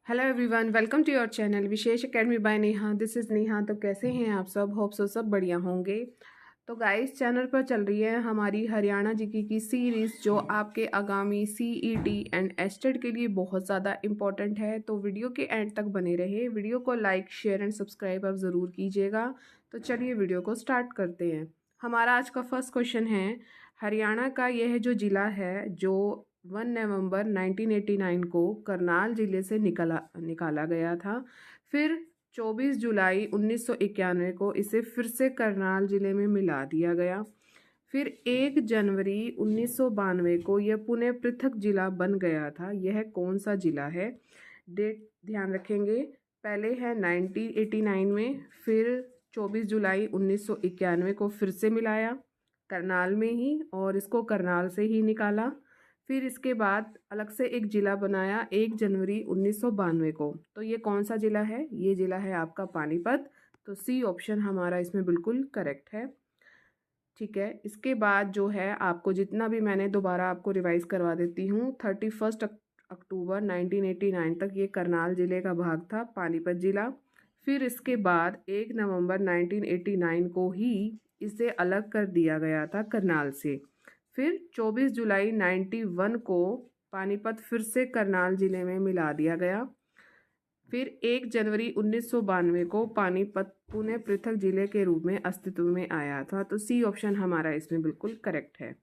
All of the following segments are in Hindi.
Hello everyone, welcome to your channel Vishesh Academy by Neha. This is Neha. तो कैसे हैं आप सब? होप सो सब बढ़िया होंगे। तो गाइस, चैनल पर चल रही है हमारी हरियाणा जीके की सीरीज़, जो आपके आगामी सीईटी एंड एस्टेट के लिए बहुत ज़्यादा इम्पॉर्टेंट है। तो वीडियो के एंड तक बने रहे। वीडियो को लाइक, शेयर एंड सब्सक्राइब आप ज़रूर कीजिएगा। तो चलिए वीडियो को स्टार्ट करते हैं। हमारा आज का फर्स्ट क्वेश्चन है, हरियाणा का यह जो ज़िला है जो 1 नवंबर 1989 को करनाल जिले से निकाला गया था, फिर 24 जुलाई 1991 को इसे फिर से करनाल जिले में मिला दिया गया, फिर 1 जनवरी 1992 को यह पुनः पृथक जिला बन गया था। यह कौन सा जिला है? डेट ध्यान रखेंगे। पहले है 1989 में, फिर 24 जुलाई 1991 को फिर से मिलाया करनाल में ही, और इसको करनाल से ही निकाला। फिर इसके बाद अलग से एक ज़िला बनाया 1 जनवरी 1992 को। तो ये कौन सा ज़िला है? ये ज़िला है आपका पानीपत। तो सी ऑप्शन हमारा इसमें बिल्कुल करेक्ट है। ठीक है, इसके बाद जो है आपको जितना भी मैंने दोबारा आपको रिवाइज करवा देती हूँ। 31 अक्टूबर 1989 तक ये करनाल ज़िले का भाग था, पानीपत ज़िला। फिर इसके बाद 1 नवंबर 1989 को ही इसे अलग कर दिया गया था करनाल से। फिर 24 जुलाई 91 को पानीपत फिर से करनाल जिले में मिला दिया गया। फिर 1 जनवरी 1992 को पानीपत पुणे पृथक जिले के रूप में अस्तित्व में आया था। तो सी ऑप्शन हमारा इसमें बिल्कुल करेक्ट है।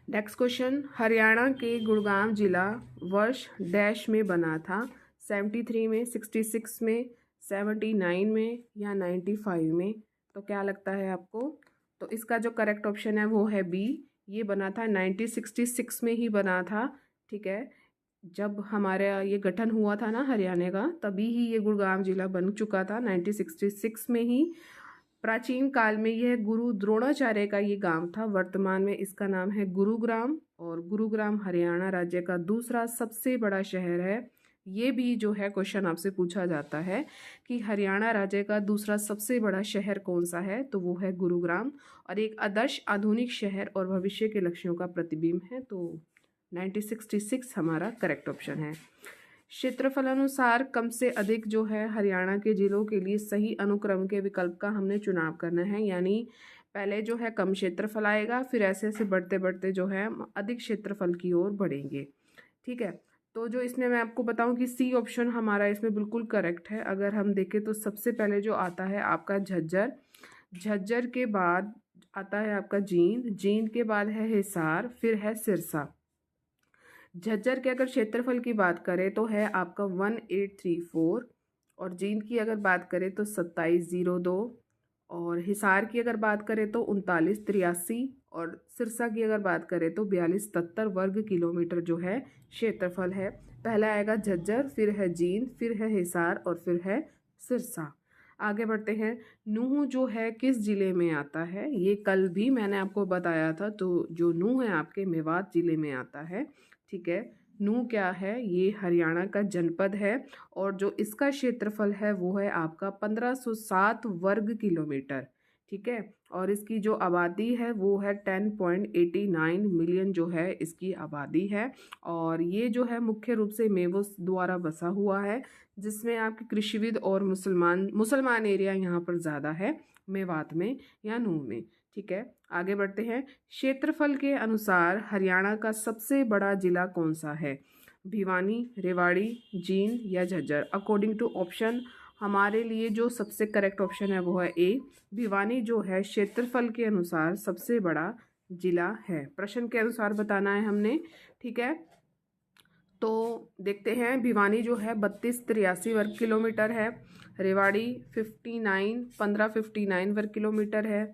नेक्स्ट क्वेश्चन, हरियाणा के गुड़गांव जिला वर्ष डैश में बना था? 73 में, 66 में, 79 में या 95 में? तो क्या लगता है आपको? तो इसका जो करेक्ट ऑप्शन है वो है बी। ये बना था 1966 में ही बना था। ठीक है, जब हमारे ये गठन हुआ था ना हरियाणा का, तभी ही ये गुड़गांव जिला बन चुका था 1966 में ही। प्राचीन काल में यह गुरु द्रोणाचार्य का ये गांव था। वर्तमान में इसका नाम है गुरुग्राम, और गुरुग्राम हरियाणा राज्य का दूसरा सबसे बड़ा शहर है। ये भी जो है क्वेश्चन आपसे पूछा जाता है कि हरियाणा राज्य का दूसरा सबसे बड़ा शहर कौन सा है? तो वो है गुरुग्राम, और एक आदर्श आधुनिक शहर और भविष्य के लक्ष्यों का प्रतिबिंब है। तो 1966 हमारा करेक्ट ऑप्शन है। क्षेत्रफल अनुसार कम से अधिक जो है हरियाणा के जिलों के लिए सही अनुक्रम के विकल्प का हमने चुनाव करना है। यानी पहले जो है कम क्षेत्रफल आएगा, फिर ऐसे ऐसे बढ़ते बढ़ते जो है अधिक क्षेत्रफल की ओर बढ़ेंगे। ठीक है, तो जो इसमें मैं आपको बताऊं कि सी ऑप्शन हमारा इसमें बिल्कुल करेक्ट है। अगर हम देखें तो सबसे पहले जो आता है आपका झज्जर, झज्जर के बाद आता है आपका जींद, जींद के बाद है हिसार, फिर है सिरसा। झज्जर के अगर क्षेत्रफल की बात करें तो है आपका 1834, और जींद की अगर बात करें तो 2702, और हिसार की अगर बात करें तो 3983, और सिरसा की अगर बात करें तो 4273 वर्ग किलोमीटर जो है क्षेत्रफल है। पहला आएगा झज्जर, फिर है जींद, फिर है हिसार और फिर है सिरसा। आगे बढ़ते हैं। नूह जो है किस जिले में आता है? ये कल भी मैंने आपको बताया था। तो जो नूह है आपके मेवात जिले में आता है। ठीक है, नूह क्या है? ये हरियाणा का जनपद है, और जो इसका क्षेत्रफल है वो है आपका 1507 वर्ग किलोमीटर। ठीक है, और इसकी जो आबादी है वो है 10.89 मिलियन जो है इसकी आबादी है। और ये जो है मुख्य रूप से मेवों द्वारा बसा हुआ है, जिसमें आपके कृषिविद और मुसलमान एरिया यहाँ पर ज़्यादा है, मेवात में या नूह में। ठीक है, आगे बढ़ते हैं। क्षेत्रफल के अनुसार हरियाणा का सबसे बड़ा जिला कौन सा है? भिवानी, रेवाड़ी, जींद या झज्जर? अकॉर्डिंग टू ऑप्शन हमारे लिए जो सबसे करेक्ट ऑप्शन है वो है ए। भिवानी जो है क्षेत्रफल के अनुसार सबसे बड़ा जिला है। प्रश्न के अनुसार बताना है हमने। ठीक है, तो देखते हैं। भिवानी जो है 3283 वर्ग किलोमीटर है। रेवाड़ी 1559 वर्ग किलोमीटर है।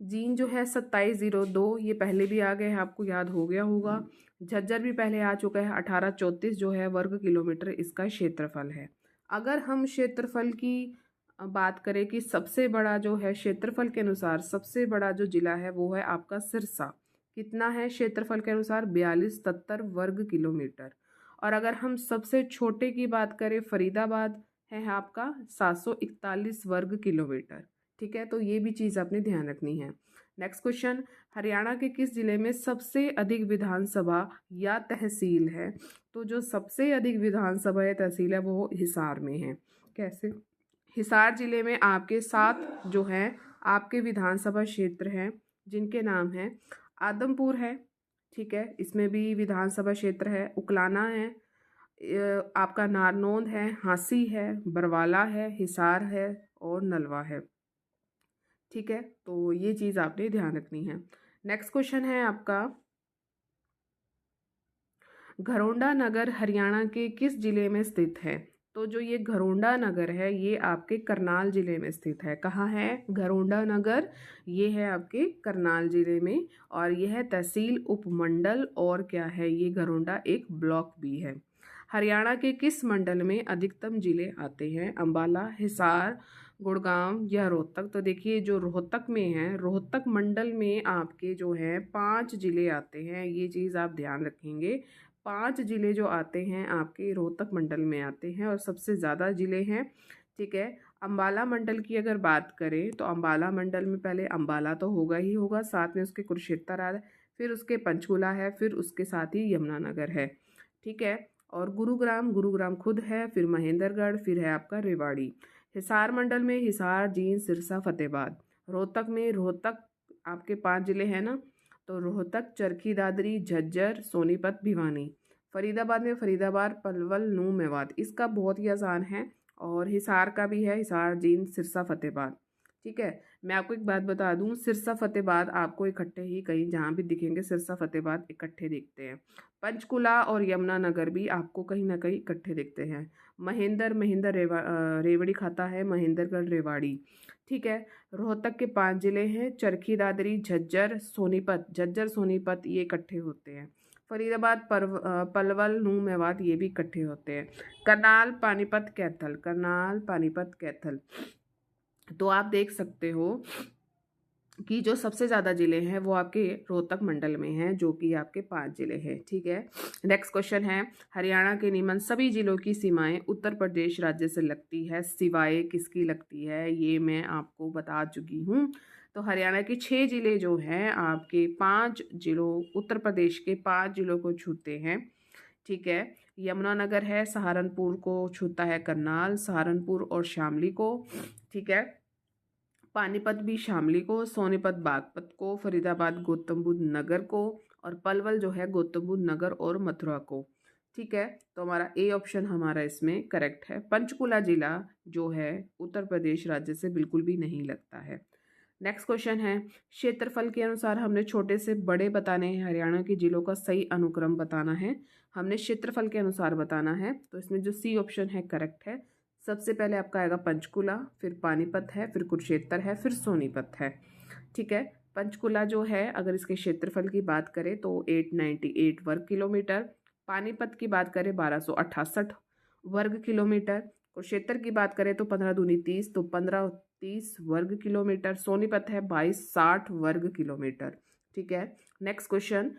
जींद जो है 2702, ये पहले भी आ गए हैं, आपको याद हो गया होगा। झज्जर भी पहले आ चुका है, 1834 जो है वर्ग किलोमीटर इसका क्षेत्रफल है। अगर हम क्षेत्रफल की बात करें कि सबसे बड़ा जो है क्षेत्रफल के अनुसार सबसे बड़ा जो जिला है वो है आपका सिरसा। कितना है क्षेत्रफल के अनुसार? 4273 वर्ग किलोमीटर। और अगर हम सबसे छोटे की बात करें, फरीदाबाद है आपका 741 वर्ग किलोमीटर। ठीक है, तो ये भी चीज़ आपने ध्यान रखनी है। नेक्स्ट क्वेश्चन, हरियाणा के किस जिले में सबसे अधिक विधानसभा या तहसील है? तो जो सबसे अधिक विधानसभा या तहसील है वो हिसार में है। कैसे? हिसार जिले में आपके 7 जो हैं आपके विधानसभा क्षेत्र हैं, जिनके नाम हैं आदमपुर है, ठीक है, इसमें भी विधानसभा क्षेत्र है, उकलाना है, आपका नारनौंद है, हांसी है, बरवाला है, हिसार है और नलवा है। ठीक है, तो ये चीज़ आपने ध्यान रखनी है। नेक्स्ट क्वेश्चन है आपका, घरोंडा नगर हरियाणा के किस जिले में स्थित है? तो जो ये घरोंडा नगर है ये आपके करनाल जिले में स्थित है। कहाँ है घरोंडा नगर? ये है आपके करनाल जिले में, और यह है तहसील, उपमंडल और क्या है, ये घरोंडा एक ब्लॉक भी है। हरियाणा के किस मंडल में अधिकतम जिले आते हैं? अंबाला, हिसार, गुड़गांव या रोहतक? तो देखिए जो रोहतक में है, रोहतक मंडल में आपके जो है 5 जिले आते हैं, ये चीज़ आप ध्यान रखेंगे। 5 जिले जो आते हैं आपके रोहतक मंडल में आते हैं और सबसे ज़्यादा जिले हैं। ठीक है, अंबाला मंडल की अगर बात करें तो अंबाला मंडल में पहले अंबाला तो होगा ही होगा, साथ में उसके कुरुक्षेत्र है, फिर उसके पंचकुला है, फिर उसके साथ ही यमुनानगर है। ठीक है, और गुरुग्राम खुद है, फिर महेंद्रगढ़, फिर है आपका रेवाड़ी। हिसार मंडल में हिसार, जींद, सिरसा, फतेहाबाद। रोहतक में रोहतक आपके 5 जिले हैं ना, तो रोहतक, चरखी दादरी, झज्जर, सोनीपत, भिवानी। फरीदाबाद में फरीदाबाद, पलवल, नूंह, मेवात। इसका बहुत ही आसान है, और हिसार का भी है, हिसार, जींद, सिरसा, फतेहाबाद। ठीक है, मैं आपको एक बात बता दूं, सिरसा फतेहाबाद आपको इकट्ठे ही कहीं जहाँ भी दिखेंगे सिरसा फतेहाबाद इकट्ठे दिखते हैं। पंचकुला और यमुनानगर भी आपको कहीं ना कहीं इकट्ठे दिखते हैं। महेंद्र रेवड़ी खाता है, महेंद्रगढ़, रेवाड़ी। ठीक है, रोहतक के 5 जिले हैं, चरखी दादरी, झज्जर, सोनीपत ये इकट्ठे होते हैं। फरीदाबाद, पलवल, नूंह, मेवात ये भी इकट्ठे होते हैं। करनाल, पानीपत, कैथल। तो आप देख सकते हो कि जो सबसे ज़्यादा ज़िले हैं वो आपके रोहतक मंडल में हैं, जो कि आपके 5 ज़िले हैं। ठीक है, नेक्स्ट क्वेश्चन है, हरियाणा के निम्न सभी ज़िलों की सीमाएं उत्तर प्रदेश राज्य से लगती है, सिवाय किसकी लगती है? ये मैं आपको बता चुकी हूँ। तो हरियाणा के 6 ज़िले जो हैं आपके 5 ज़िलों, उत्तर प्रदेश के 5 ज़िलों को छूते हैं। ठीक है, यमुनानगर है, सहारनपुर को छूता है करनाल, सहारनपुर और शामली को। ठीक है, पानीपत भी शामली को, सोनीपत बागपत को, फरीदाबाद गौतम बुद्ध नगर को, और पलवल जो है गौतम बुद्ध नगर और मथुरा को। ठीक है, तो हमारा ए ऑप्शन हमारा इसमें करेक्ट है। पंचकुला जिला जो है उत्तर प्रदेश राज्य से बिल्कुल भी नहीं लगता है। नेक्स्ट क्वेश्चन है, क्षेत्रफल के अनुसार हमने छोटे से बड़े बताने हैं, हरियाणा के जिलों का सही अनुक्रम बताना है, हमने क्षेत्रफल के अनुसार बताना है। तो इसमें जो सी ऑप्शन है करेक्ट है। सबसे पहले आपका आएगा पंचकुला, फिर पानीपत है, फिर कुरुक्षेत्र है, फिर सोनीपत है। ठीक है, पंचकुला जो है अगर इसके क्षेत्रफल की बात करें तो 898 वर्ग किलोमीटर, पानीपत की बात करें 1268 वर्ग किलोमीटर, कुरुक्षेत्र की बात करें तो 15 दूनी 30, तो 1530 वर्ग किलोमीटर, सोनीपत है 2260 वर्ग किलोमीटर। ठीक है, नेक्स्ट क्वेश्चन,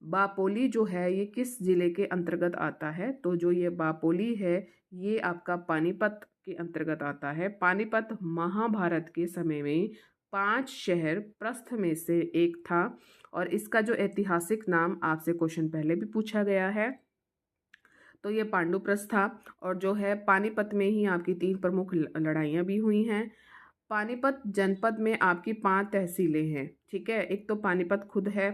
बापोली जो है ये किस जिले के अंतर्गत आता है? तो जो ये बापोली है ये आपका पानीपत के अंतर्गत आता है। पानीपत महाभारत के समय में 5 शहर प्रस्थ में से एक था, और इसका जो ऐतिहासिक नाम आपसे क्वेश्चन पहले भी पूछा गया है, तो ये पांडुप्रस्थ था। और जो है पानीपत में ही आपकी 3 प्रमुख लड़ाइयाँ भी हुई हैं। पानीपत जनपद में आपकी 5 तहसीलें हैं। ठीक है, एक तो पानीपत खुद है,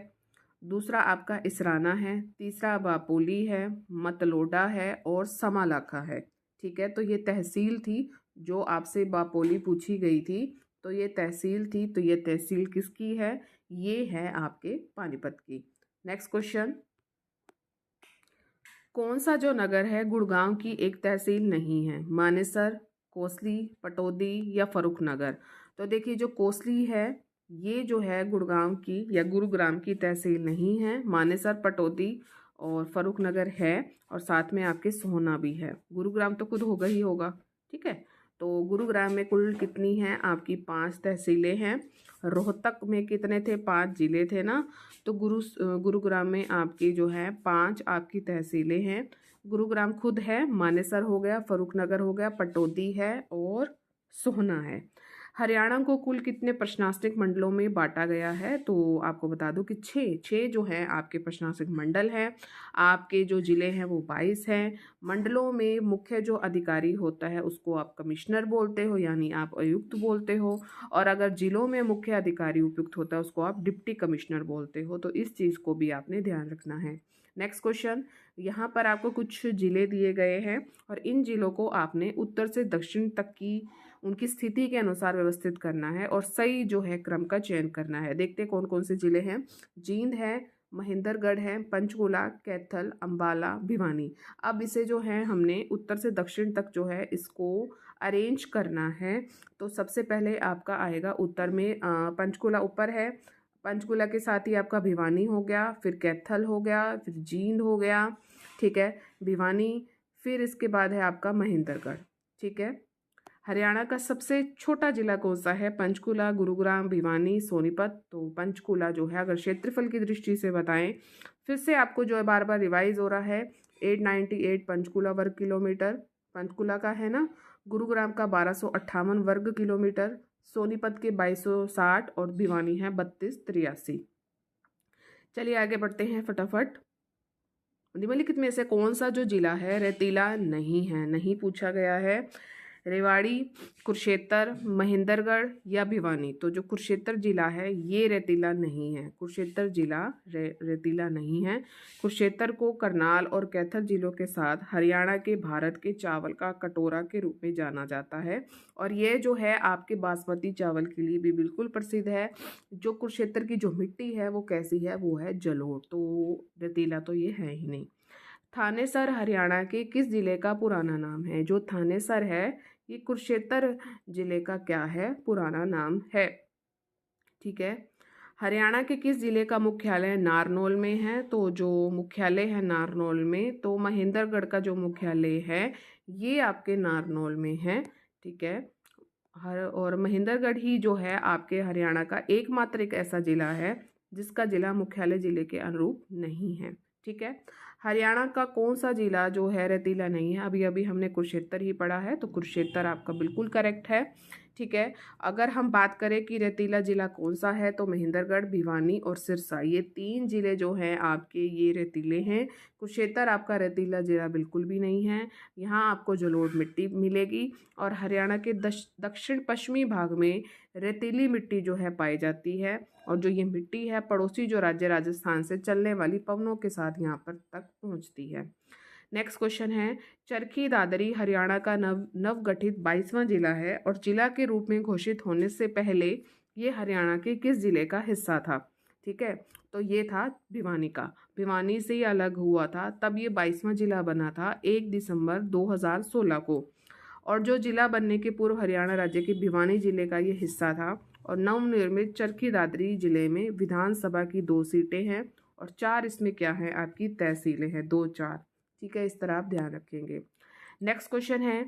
दूसरा आपका इसराना है, तीसरा बापोली है, मतलोडा है और समालाखा है। ठीक है, तो ये तहसील थी जो आपसे बापोली पूछी गई थी, तो ये तहसील थी, तो ये तहसील किसकी है? ये है आपके पानीपत की। नेक्स्ट क्वेश्चन, कौन सा जो नगर है गुड़गांव की एक तहसील नहीं है? मानेसर, कोसली, पटौदी या फर्रुख नगर? तो देखिए जो कोसली है ये जो है गुड़गांव की या गुरुग्राम की तहसील नहीं है। मानेसर, पटौदी और फर्रुख नगर है, और साथ में आपके सोहना भी है। गुरुग्राम तो खुद होगा ही होगा। ठीक है, तो गुरुग्राम में कुल कितनी हैं आपकी? 5 तहसीलें हैं। रोहतक में कितने थे? 5 जिले थे ना, तो गुरुग्राम में आपकी जो है 5 आपकी तहसीलें हैं। गुरुग्राम खुद है, मानेसर हो गया, फर्रुख नगर हो गया, पटौदी है और सोहना है। हरियाणा को कुल कितने प्रशासनिक मंडलों में बांटा गया है? तो आपको बता दूं कि छः जो हैं आपके प्रशासनिक मंडल हैं। आपके जो ज़िले हैं वो 22 हैं। मंडलों में मुख्य जो अधिकारी होता है उसको आप कमिश्नर बोलते हो, यानी आप आयुक्त बोलते हो। और अगर ज़िलों में मुख्य अधिकारी उपयुक्त होता है उसको आप डिप्टी कमिश्नर बोलते हो। तो इस चीज़ को भी आपने ध्यान रखना है। नेक्स्ट क्वेश्चन, यहाँ पर आपको कुछ ज़िले दिए गए हैं और इन ज़िलों को आपने उत्तर से दक्षिण तक की उनकी स्थिति के अनुसार व्यवस्थित करना है और सही जो है क्रम का चयन करना है। देखते हैं कौन कौन से ज़िले हैं। जींद है, महेंद्रगढ़ है, पंचकुला, कैथल, अंबाला, भिवानी। अब इसे जो है हमने उत्तर से दक्षिण तक जो है इसको अरेंज करना है। तो सबसे पहले आपका आएगा उत्तर में पंचकुला ऊपर है। पंचकुला के साथ ही आपका भिवानी हो गया, फिर कैथल हो गया, फिर जींद हो गया, ठीक है, भिवानी, फिर इसके बाद है आपका महेंद्रगढ़। ठीक है। हरियाणा का सबसे छोटा जिला कौन सा है? पंचकुला, गुरुग्राम, भिवानी, सोनीपत। तो पंचकुला जो है अगर क्षेत्रफल की दृष्टि से बताएं, फिर से आपको जो है बार बार रिवाइज हो रहा है, 898 पंचकुला वर्ग किलोमीटर पंचकुला का है ना। गुरुग्राम का 1258 वर्ग किलोमीटर, सोनीपत के 2260 और भिवानी है 3283। चलिए आगे बढ़ते हैं फटाफट। निम्नलिखित में से कौन सा जो जिला है रेतीला नहीं है? नहीं पूछा गया है। रेवाड़ी, कुरुक्षेत्र, महेंद्रगढ़ या भिवानी। तो जो कुरुक्षेत्र जिला है ये रेतीला नहीं है। कुरुक्षेत्र जिला रेतीला नहीं है। कुरुक्षेत्र को करनाल और कैथल जिलों के साथ हरियाणा के भारत के चावल का कटोरा के रूप में जाना जाता है और ये जो है आपके बासमती चावल के लिए भी बिल्कुल प्रसिद्ध है। जो कुरुक्षेत्र की जो मिट्टी है वो कैसी है? वो है जलोढ़। तो रेतीला तो ये है ही नहीं। थानेसर हरियाणा के किस जिले का पुराना नाम है? जो थानेसर है ये कुरुक्षेत्र जिले का क्या है? पुराना नाम है। ठीक है। हरियाणा के किस जिले का मुख्यालय नारनौल में है? तो जो मुख्यालय है नारनौल में, तो महेंद्रगढ़ का जो मुख्यालय है ये आपके नारनौल में है। ठीक है। और महेंद्रगढ़ ही जो है आपके हरियाणा का एकमात्र एक ऐसा जिला है जिसका जिला मुख्यालय जिले के अनुरूप नहीं है। ठीक है। हरियाणा का कौन सा जिला जो है रेतीला नहीं है? अभी अभी हमने कुरुक्षेत्र ही पढ़ा है, तो कुरुक्षेत्र आपका बिल्कुल करेक्ट है। ठीक है। अगर हम बात करें कि रेतीला जिला कौन सा है, तो महेंद्रगढ़, भिवानी और सिरसा, ये 3 जिले जो हैं आपके ये रेतीले हैं। कुरुक्षेत्र आपका रेतीला जिला बिल्कुल भी नहीं है। यहाँ आपको जलोढ़ मिट्टी मिलेगी और हरियाणा के दक्षिण पश्चिमी भाग में रेतीली मिट्टी जो है पाई जाती है और जो ये मिट्टी है पड़ोसी जो राज्य राजस्थान से चलने वाली पवनों के साथ यहाँ पर तक पहुँचती है। नेक्स्ट क्वेश्चन है, चरखी दादरी हरियाणा का नवगठित 22वां जिला है और जिला के रूप में घोषित होने से पहले ये हरियाणा के किस जिले का हिस्सा था? ठीक है। तो ये था भिवानी का। भिवानी से ही अलग हुआ था, तब ये 22वां जिला बना था 1 दिसंबर 2016 को। और जो जिला बनने के पूर्व हरियाणा राज्य के भिवानी जिले का ये हिस्सा था और नवनिर्मित चरखी दादरी जिले में विधानसभा की 2 सीटें हैं और 4 इसमें क्या है आपकी तहसीलें हैं, 2-4। ठीक है, इस तरह आप ध्यान रखेंगे। नेक्स्ट क्वेश्चन है,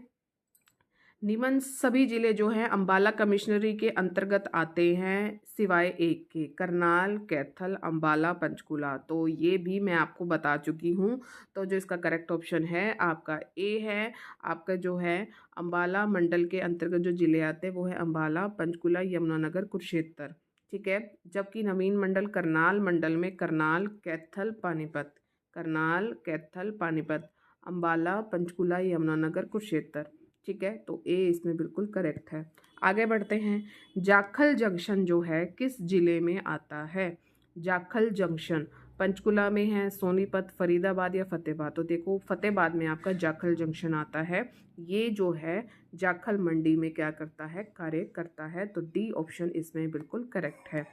निम्न सभी जिले जो हैं अंबाला कमिश्नरी के अंतर्गत आते हैं सिवाय एक के, करनाल, कैथल, अंबाला, पंचकुला। तो ये भी मैं आपको बता चुकी हूँ। तो जो इसका करेक्ट ऑप्शन है आपका ए है। आपका जो है अंबाला मंडल के अंतर्गत जो जिले आते हैं वो है अंबाला, पंचकुला, यमुनानगर, कुरुक्षेत्र। ठीक है। जबकि नवीन मंडल करनाल मंडल में करनाल, कैथल, पानीपत, करनाल, कैथल, पानीपत, अंबाला, पंचकुला, यमुनानगर, कुरुक्षेत्र। ठीक है। तो ए इसमें बिल्कुल करेक्ट है। आगे बढ़ते हैं, जाखल जंक्शन जो है किस जिले में आता है? जाखल जंक्शन पंचकुला में है, सोनीपत, फरीदाबाद या फतेहाबाद। तो देखो फतेहाबाद में आपका जाखल जंक्शन आता है। ये जो है जाखल मंडी में क्या करता है? कार्य करता है। तो डी ऑप्शन इसमें बिल्कुल करेक्ट है।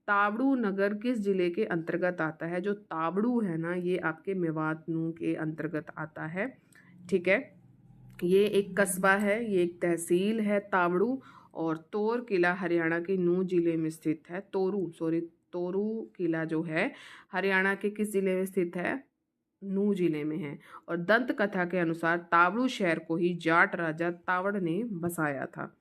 तावड़ू नगर किस जिले के अंतर्गत आता है? जो तावड़ू है ना ये आपके मेवात नू के अंतर्गत आता है। ठीक है। ये एक कस्बा है, ये एक तहसील है तावड़ू। और तोर किला हरियाणा के नूह जिले में स्थित है। तोरू किला जो है हरियाणा के किस जिले में स्थित है? नूह जिले में है। और दंत कथा के अनुसार तावड़ू शहर को ही जाट राजा तावड़ ने बसाया था।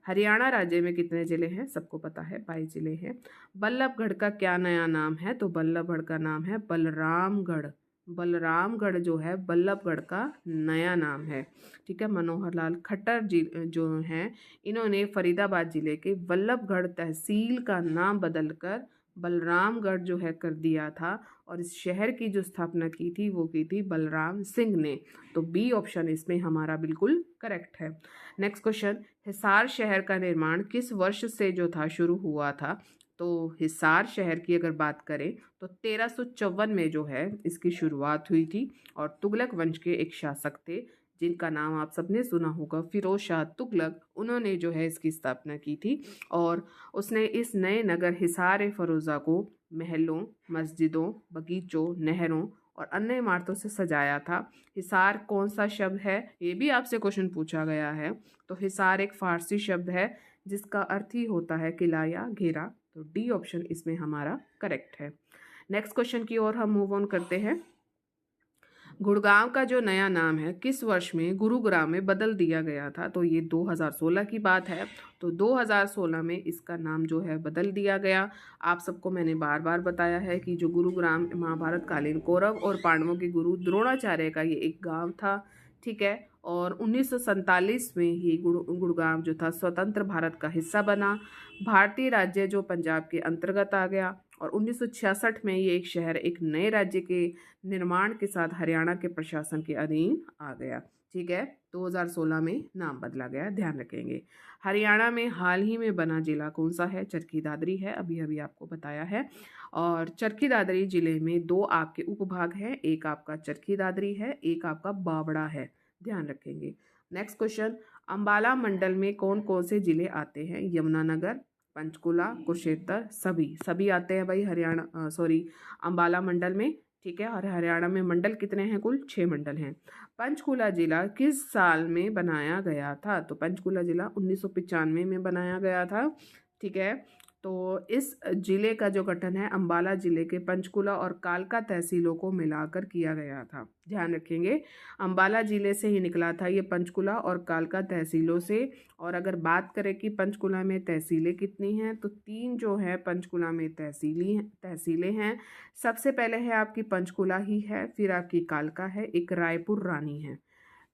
हरियाणा राज्य में कितने जिले हैं? सबको पता है 22 जिले हैं। बल्लभगढ़ का क्या नया नाम है? तो बल्लभगढ़ का नाम है बलरामगढ़। बलरामगढ़ जो है बल्लभगढ़ का नया नाम है। ठीक है, मनोहर लाल खट्टर जी जो हैं, इन्होंने फरीदाबाद जिले के बल्लभगढ़ तहसील का नाम बदलकर बलरामगढ़ जो है कर दिया था, और इस शहर की जो स्थापना की थी वो की थी बलराम सिंह ने। तो बी ऑप्शन इसमें हमारा बिल्कुल करेक्ट है। नेक्स्ट क्वेश्चन, हिसार शहर का निर्माण किस वर्ष से जो था शुरू हुआ था? तो हिसार शहर की अगर बात करें तो 1354 में जो है इसकी शुरुआत हुई थी, और तुगलक वंश के एक शासक थे जिनका नाम आप सबने सुना होगा, फिरोज शाह तुगलक, उन्होंने जो है इसकी स्थापना की थी। और उसने इस नए नगर हिसार फरोज़ा को महलों, मस्जिदों, बगीचों, नहरों और अन्य इमारतों से सजाया था। हिसार कौन सा शब्द है, ये भी आपसे क्वेश्चन पूछा गया है। तो हिसार एक फारसी शब्द है जिसका अर्थ ही होता है किला या घेरा। तो डी ऑप्शन इसमें हमारा करेक्ट है। नेक्स्ट क्वेश्चन की ओर हम मूव ऑन करते हैं। गुड़गांव का जो नया नाम है किस वर्ष में गुरुग्राम में बदल दिया गया था? तो ये 2016 की बात है। तो 2016 में इसका नाम जो है बदल दिया गया। आप सबको मैंने बार बार बताया है कि जो गुरुग्राम महाभारत कालीन कौरव और पांडवों के गुरु द्रोणाचार्य का ये एक गांव था। ठीक है, और 1947 में ये गुड़गांव जो था स्वतंत्र भारत का हिस्सा बना। भारतीय राज्य जो पंजाब के अंतर्गत आ गया, और 1966 में ये एक शहर एक नए राज्य के निर्माण के साथ हरियाणा के प्रशासन के अधीन आ गया। ठीक है, 2016 में नाम बदला गया, ध्यान रखेंगे। हरियाणा में हाल ही में बना जिला कौन सा है? चरखी दादरी है, अभी अभी आपको बताया है। और चरखी दादरी जिले में दो आपके उपभाग हैं, एक आपका चरखी दादरी है, एक आपका बावड़ा है, ध्यान रखेंगे। नेक्स्ट क्वेश्चन, अंबाला मंडल में कौन कौन से जिले आते हैं? यमुनानगर, पंचकुला, कुरुक्षेत्र, सभी आते हैं भाई हरियाणा अंबाला मंडल में। ठीक है, और हरियाणा में मंडल कितने हैं? कुल 6 मंडल हैं। पंचकुला जिला किस साल में बनाया गया था? तो पंचकुला जिला 1995 में बनाया गया था। ठीक है, तो इस जिले का जो गठन है अंबाला जिले के पंचकुला और कालका तहसीलों को मिलाकर किया गया था, ध्यान रखेंगे। अंबाला जिले से ही निकला था ये पंचकुला और कालका तहसीलों से। और अगर बात करें कि पंचकुला में तहसीलें कितनी हैं, तो 3 जो है पंचकुला में तहसीलें हैं। सबसे पहले है आपकी पंचकुला ही है, फिर आपकी कालका है, एक रायपुर रानी है।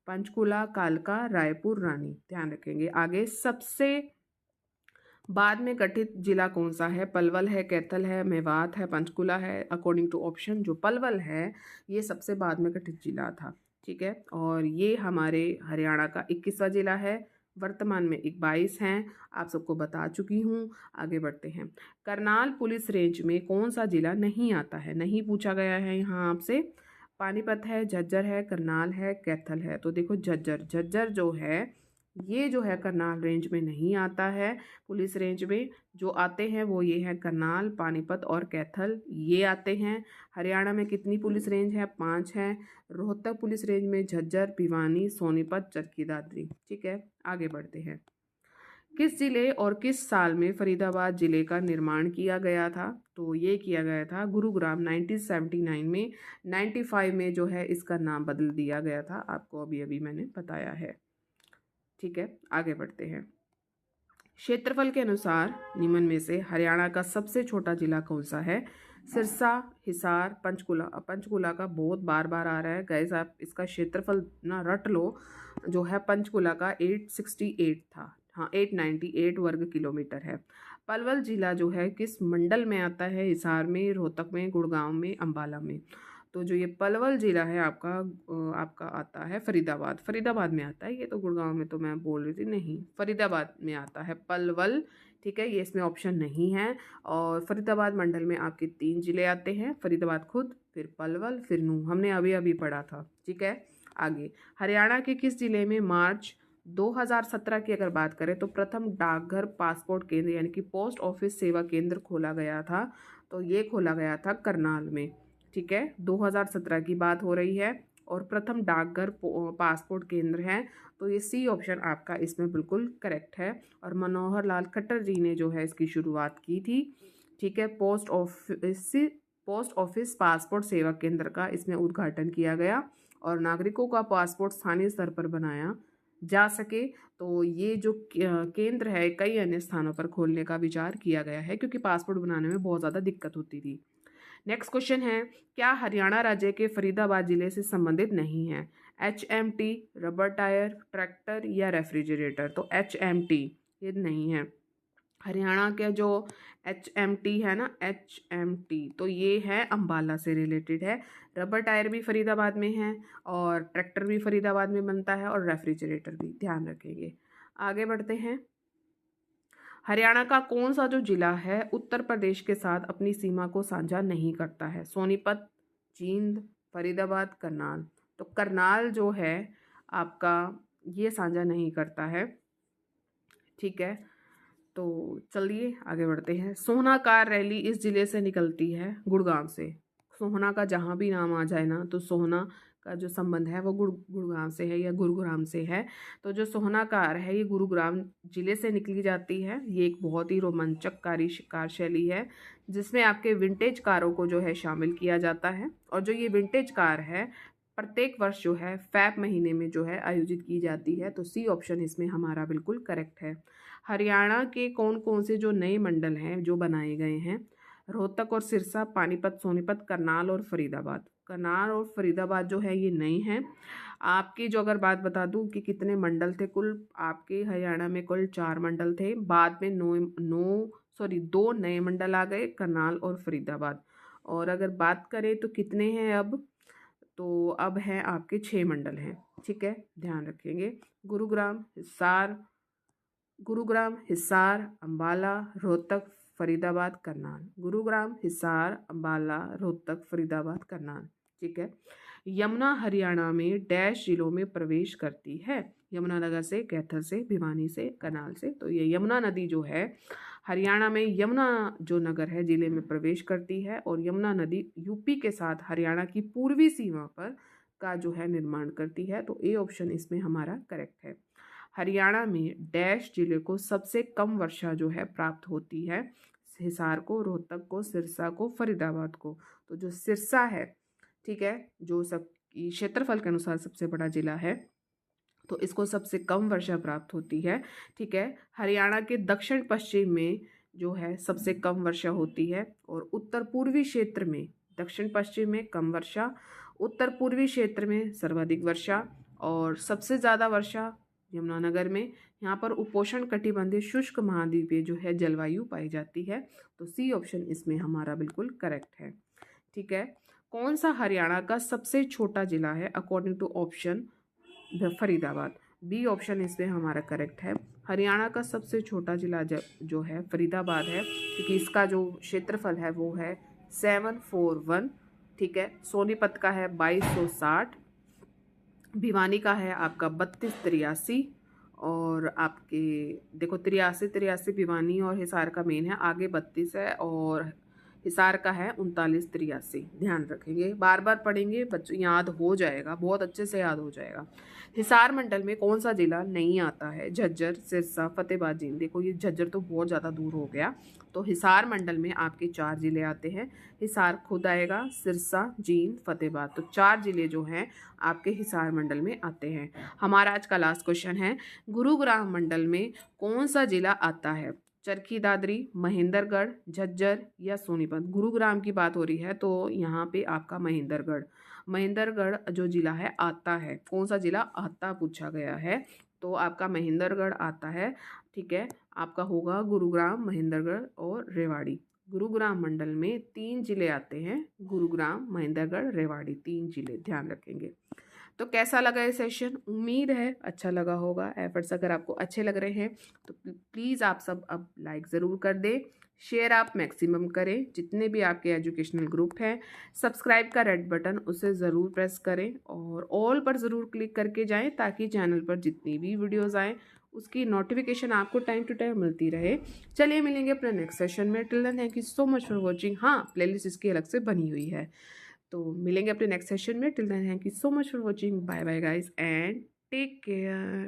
पंचकुला, कालका, रायपुर, रानी, ध्यान रखेंगे। आगे सबसे बाद में गठित जिला कौन सा है? पलवल है, कैथल है, मेवात है, पंचकुला है। अकॉर्डिंग टू ऑप्शन जो पलवल है ये सबसे बाद में गठित जिला था। ठीक है, और ये हमारे हरियाणा का 21वां जिला है। वर्तमान में 22 हैं, आप सबको बता चुकी हूँ। आगे बढ़ते हैं। करनाल पुलिस रेंज में कौन सा जिला नहीं आता है? नहीं पूछा गया है यहाँ आपसे। पानीपत है, झज्जर है, करनाल है, कैथल है। तो देखो झज्जर जो है ये जो है करनाल रेंज में नहीं आता है। पुलिस रेंज में जो आते हैं वो ये हैं करनाल, पानीपत और कैथल, ये आते हैं। हरियाणा में कितनी पुलिस रेंज है? 5 हैं। रोहतक पुलिस रेंज में झज्जर, भिवानी, सोनीपत, चरखी दादरी। ठीक है, आगे बढ़ते हैं। किस जिले और किस साल में फरीदाबाद जिले का निर्माण किया गया था? तो ये किया गया था गुरुग्राम 1979 में। 95 में जो है इसका नाम बदल दिया गया था, आपको अभी अभी मैंने बताया है। ठीक है, आगे बढ़ते हैं। क्षेत्रफल के अनुसार निम्न में से हरियाणा का सबसे छोटा जिला कौन सा है? सिरसा, हिसार, पंचकुला। पंचकुला का बहुत बार बार आ रहा है गाइस, आप इसका क्षेत्रफल ना रट लो। जो है पंचकुला का 868 था, हाँ 898 वर्ग किलोमीटर है। पलवल जिला जो है किस मंडल में आता है? हिसार में, रोहतक में, गुड़गांव में, अंबाला में। तो जो ये पलवल जिला है आपका आता है फरीदाबाद में आता है। ये तो गुड़गांव में तो मैं बोल रही थी, नहीं फरीदाबाद में आता है पलवल। ठीक है, ये इसमें ऑप्शन नहीं है। और फरीदाबाद मंडल में आपके 3 जिले आते हैं, फरीदाबाद खुद, फिर पलवल, फिर नूंह, हमने अभी अभी पढ़ा था। ठीक है, आगे हरियाणा के किस जिले में मार्च 2017 की अगर बात करें तो प्रथम डाकघर पासपोर्ट केंद्र यानी कि पोस्ट ऑफिस सेवा केंद्र खोला गया था? तो ये खोला गया था करनाल में। ठीक है, 2017 की बात हो रही है, और प्रथम डाकघर पासपोर्ट केंद्र है। तो ये सी ऑप्शन आपका इसमें बिल्कुल करेक्ट है, और मनोहर लाल खट्टर जी ने जो है इसकी शुरुआत की थी। ठीक है, पोस्ट ऑफिस पासपोर्ट सेवा केंद्र का इसमें उद्घाटन किया गया, और नागरिकों का पासपोर्ट स्थानीय स्तर पर बनाया जा सके। तो ये जो केंद्र है कई अन्य स्थानों पर खोलने का विचार किया गया है, क्योंकि पासपोर्ट बनाने में बहुत ज़्यादा दिक्कत होती थी। नेक्स्ट क्वेश्चन है, क्या हरियाणा राज्य के फरीदाबाद जिले से संबंधित नहीं है? HMT, रबर टायर, ट्रैक्टर या रेफ्रिजरेटर? तो HMT ये नहीं है। हरियाणा का जो HMT है ना, HMT तो ये है अम्बाला से रिलेटेड है। रबर टायर भी फरीदाबाद में है और ट्रैक्टर भी फरीदाबाद में बनता है और रेफ्रिजरेटर भी, ध्यान रखेंगे। आगे बढ़ते हैं। हरियाणा का कौन सा जो जिला है उत्तर प्रदेश के साथ अपनी सीमा को साझा नहीं करता है? सोनीपत, जींद, फरीदाबाद, करनाल? तो करनाल जो है आपका ये साझा नहीं करता है, ठीक है। तो चलिए आगे बढ़ते हैं। सोहना कार रैली इस जिले से निकलती है, गुड़गांव से। सोहना का जहाँ भी नाम आ जाए ना तो सोहना का जो संबंध है वो गुड़गांव से है या गुरुग्राम से है। तो जो सोहना कार है ये गुरुग्राम जिले से निकली जाती है। ये एक बहुत ही रोमांचक कार शैली है जिसमें आपके विंटेज कारों को जो है शामिल किया जाता है। और जो ये विंटेज कार है प्रत्येक वर्ष जो है फैब महीने में जो है आयोजित की जाती है। तो सी ऑप्शन इसमें हमारा बिल्कुल करेक्ट है। हरियाणा के कौन कौन से जो नए मंडल हैं जो बनाए गए हैं? रोहतक और सिरसा, पानीपत, सोनीपत, करनाल और फरीदाबाद। करनाल और फरीदाबाद जो है ये नए हैं। आपकी जो अगर बात बता दूं कि कितने मंडल थे, कुल आपके हरियाणा में कुल 4 मंडल थे, बाद में 2 नए मंडल आ गए, करनाल और फरीदाबाद। और अगर बात करें तो कितने हैं अब, तो अब हैं आपके 6 मंडल हैं, ठीक है, ध्यान रखेंगे। गुरुग्राम, हिसार, अम्बाला, रोहतक, फरीदाबाद, करनाल। गुरुग्राम, हिसार, अम्बाला, रोहतक, फरीदाबाद, करनाल, ठीक है। यमुना हरियाणा में डैश जिलों में प्रवेश करती है? यमुनानगर से, कैथल से, भिवानी से, करनाल से। तो ये यमुना नदी जो है हरियाणा में यमुना जो नगर है जिले में प्रवेश करती है और यमुना नदी यूपी के साथ हरियाणा की पूर्वी सीमा पर का जो है निर्माण करती है। तो ए ऑप्शन इसमें हमारा करेक्ट है। हरियाणा में डैश जिले को सबसे कम वर्षा जो है प्राप्त होती है? हिसार को, रोहतक को, सिरसा को, फरीदाबाद को। तो जो सिरसा है, ठीक है, जो सबकी क्षेत्रफल के अनुसार सबसे बड़ा जिला है, तो इसको सबसे कम वर्षा प्राप्त होती है, ठीक है। हरियाणा के दक्षिण पश्चिम में जो है सबसे कम वर्षा होती है और उत्तर पूर्वी क्षेत्र में, दक्षिण पश्चिम में कम वर्षा, उत्तर पूर्वी क्षेत्र में सर्वाधिक वर्षा और सबसे ज़्यादा वर्षा यमुनानगर में। यहाँ पर उपोष्ण कटिबंधीय शुष्क महाद्वीपीय जो है जलवायु पाई जाती है। तो सी ऑप्शन इसमें हमारा बिल्कुल करेक्ट है, ठीक है। कौन सा हरियाणा का सबसे छोटा जिला है according to option? Faridabad. B option इसमें हमारा करेक्ट है। हरियाणा का सबसे छोटा जिला जो है फरीदाबाद है क्योंकि इसका जो क्षेत्रफल है वो है 741, ठीक है। सोनीपत का है 2260, भिवानी का है आपका 3283 और आपके देखो 83 भिवानी और हिसार का मेन है, आगे 32 है और हिसार का है 3983। ध्यान रखेंगे, बार बार पढ़ेंगे बच्चों, याद हो जाएगा, बहुत अच्छे से याद हो जाएगा। हिसार मंडल में कौन सा जिला नहीं आता है? झज्जर, सिरसा, फतेहाबाद, जींद। देखो ये झज्जर तो बहुत ज़्यादा दूर हो गया, तो हिसार मंडल में आपके 4 जिले आते हैं। हिसार खुद आएगा, सिरसा, जींद, फतेहाबाद। तो 4 जिले जो हैं आपके हिसार मंडल में आते हैं। हमारा आज का लास्ट क्वेश्चन है, गुरुग्राम मंडल में कौन सा जिला आता है? चरखी दादरी, महेंद्रगढ़, झज्जर या सोनीपत। गुरुग्राम की बात हो रही है तो यहाँ पे आपका महेंद्रगढ़ जो जिला है आता है। कौन सा जिला आता पूछा गया है, तो आपका महेंद्रगढ़ आता है, ठीक है। आपका होगा गुरुग्राम, महेंद्रगढ़ और रेवाड़ी। गुरुग्राम मंडल में 3 जिले आते हैं, गुरुग्राम, महेंद्रगढ़, रेवाड़ी, 3 जिले, ध्यान रखेंगे। तो कैसा लगा ये सेशन? उम्मीद है अच्छा लगा होगा। एफर्ट्स अगर आपको अच्छे लग रहे हैं तो प्लीज़ आप सब अब लाइक ज़रूर कर दें, शेयर आप मैक्सिमम करें, जितने भी आपके एजुकेशनल ग्रुप हैं। सब्सक्राइब का रेड बटन उसे ज़रूर प्रेस करें और ऑल पर ज़रूर क्लिक करके जाएं ताकि चैनल पर जितनी भी वीडियोस आएँ उसकी नोटिफिकेशन आपको टाइम टू टाइम मिलती रहे। चलिए मिलेंगे अपने नेक्स्ट सेशन में। Till then thank you so much for watching. हाँ, प्लेलिस्ट इसकी अलग से बनी हुई है, तो मिलेंगे अपने नेक्स्ट सेशन में। Till then thank you so much for watching. Bye bye guys and take care.